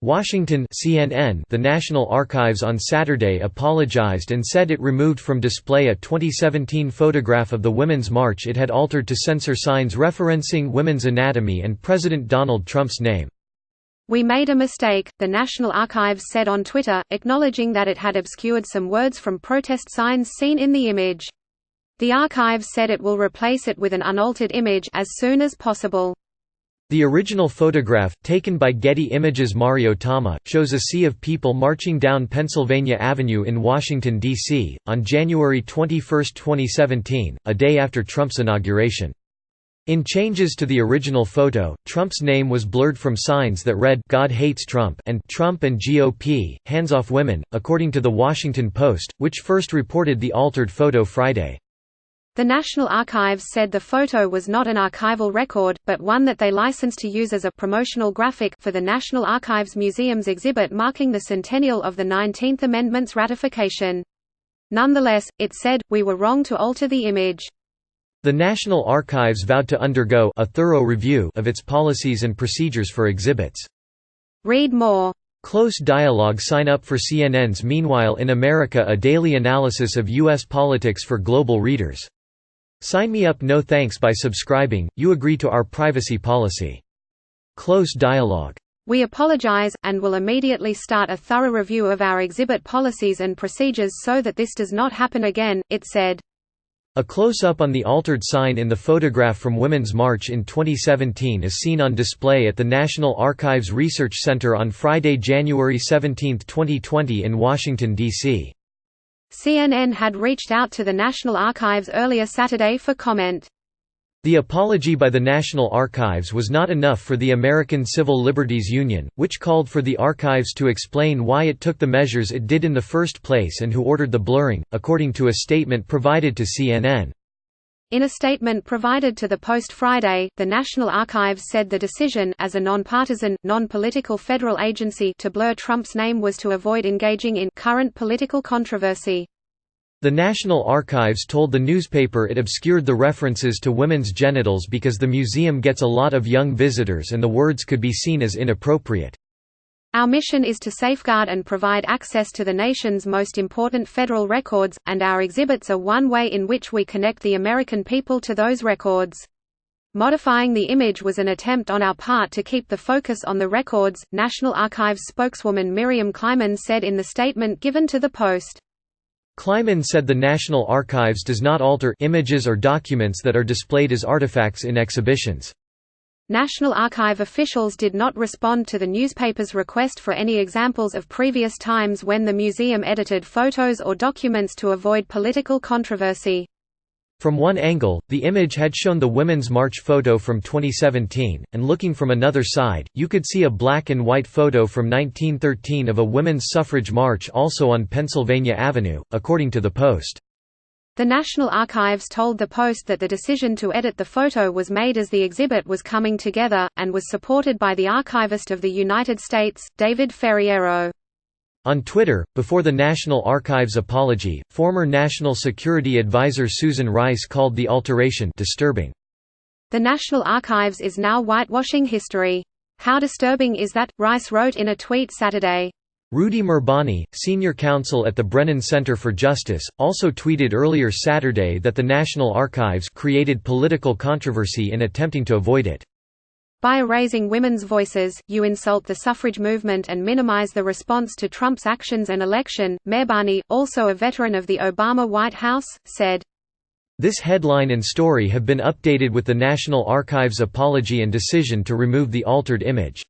Washington CNN. The National Archives on Saturday apologized and said it removed from display a 2017 photograph of the Women's March it had altered to censor signs referencing women's anatomy and President Donald Trump's name. "We made a mistake," the National Archives said on Twitter, acknowledging that it had obscured some words from protest signs seen in the image. The archives said it will replace it with an unaltered image as soon as possible. The original photograph, taken by Getty Images' Mario Tama, shows a sea of people marching down Pennsylvania Avenue in Washington, D.C., on January 21, 2017, a day after Trump's inauguration. In changes to the original photo, Trump's name was blurred from signs that read "God hates Trump" and "Trump and GOP, hands off women," according to The Washington Post, which first reported the altered photo Friday. The National Archives said the photo was not an archival record, but one that they licensed to use as a promotional graphic for the National Archives Museum's exhibit marking the centennial of the 19th Amendment's ratification. Nonetheless, it said, "We were wrong to alter the image." The National Archives vowed to undergo a thorough review of its policies and procedures for exhibits. Read more. Close dialogue. Sign up for CNN's Meanwhile in America, a daily analysis of U.S. politics for global readers. Sign me up. No thanks. By subscribing, you agree to our privacy policy. Close dialogue. "We apologize, and will immediately start a thorough review of our exhibit policies and procedures so that this does not happen again," it said. A close-up on the altered sign in the photograph from Women's March in 2017 is seen on display at the National Archives Research Center on Friday, January 17, 2020 in Washington, D.C. CNN had reached out to the National Archives earlier Saturday for comment. The apology by the National Archives was not enough for the American Civil Liberties Union, which called for the archives to explain why it took the measures it did in the first place and who ordered the blurring, according to a statement provided to CNN. In a statement provided to the Post Friday, the National Archives said the decision as a nonpartisan, non-political federal agency to blur Trump's name was to avoid engaging in current political controversy. The National Archives told the newspaper it obscured the references to women's genitals because the museum gets a lot of young visitors and the words could be seen as inappropriate. "Our mission is to safeguard and provide access to the nation's most important federal records, and our exhibits are one way in which we connect the American people to those records. Modifying the image was an attempt on our part to keep the focus on the records," National Archives spokeswoman Miriam Kleiman said in the statement given to the Post. Kleiman said the National Archives does not alter images or documents that are displayed as artifacts in exhibitions. National Archive officials did not respond to the newspaper's request for any examples of previous times when the museum edited photos or documents to avoid political controversy. From one angle, the image had shown the Women's March photo from 2017, and looking from another side, you could see a black and white photo from 1913 of a women's suffrage march also on Pennsylvania Avenue, according to the Post. The National Archives told the Post that the decision to edit the photo was made as the exhibit was coming together, and was supported by the Archivist of the United States, David Ferriero. On Twitter, before the National Archives apology, former National Security Advisor Susan Rice called the alteration disturbing. "The National Archives is now whitewashing history. How disturbing is that?" Rice wrote in a tweet Saturday. Rudy Murbani, senior counsel at the Brennan Center for Justice, also tweeted earlier Saturday that the National Archives created political controversy in attempting to avoid it. "By erasing women's voices, you insult the suffrage movement and minimize the response to Trump's actions and election," Murbani, also a veteran of the Obama White House, said. This headline and story have been updated with the National Archives' apology and decision to remove the altered image.